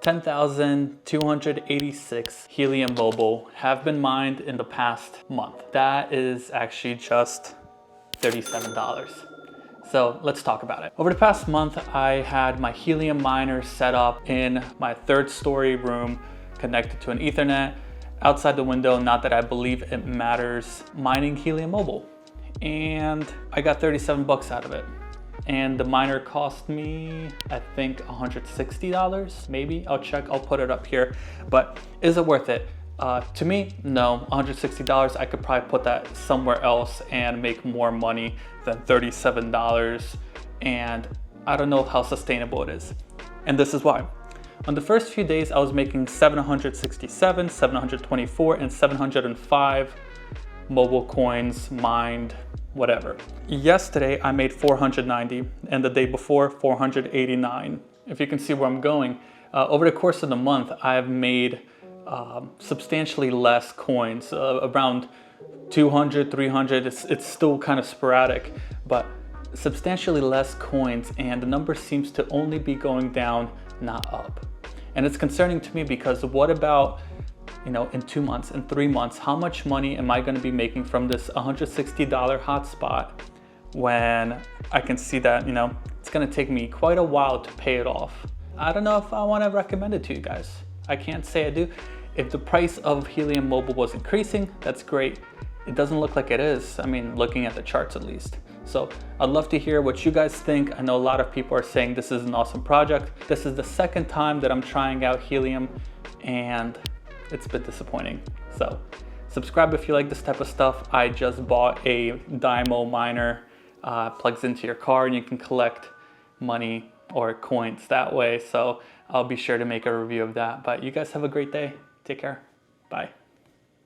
10,286 Helium Mobile have been mined in the past month. That is actually just $37. So let's talk about it. Over the past month, I had my Helium miner set up in my 3rd story room, connected to an Ethernet outside the window. Not that I believe it matters, mining Helium Mobile. And I got 37 bucks out of it. And the miner cost me, I think, $160, maybe. I'll check, I'll put it up here. But is it worth it? To me, no. $160, I could probably put that somewhere else and make more money than $37. And I don't know how sustainable it is. And this is why. On the first few days, I was making 767, 724, and 705 mobile coins mined, whatever. Yesterday, I made 490, and the day before, 489. If you can see where I'm going, over the course of the month, I've made substantially less coins, around 200, 300. It's still kind of sporadic, but substantially less coins, and the number seems to only be going down, not up. And it's concerning to me because what about, you know, in 2 months, in 3 months, how much money am I going to be making from this $160 hotspot when I can see that, you know, it's going to take me quite a while to pay it off? I don't know if I want to recommend it to you guys. I can't say I do. If the price of Helium Mobile was increasing, that's great. It doesn't look like it is. I mean, looking at the charts at least. So I'd love to hear what you guys think. I know a lot of people are saying this is an awesome project. This is the 2nd time that I'm trying out Helium, and it's been disappointing. So subscribe if you like this type of stuff. I just bought a Dymo miner, plugs into your car, and you can collect money or coins that way. So I'll be sure to make a review of that. But you guys have a great day. Take care. Bye.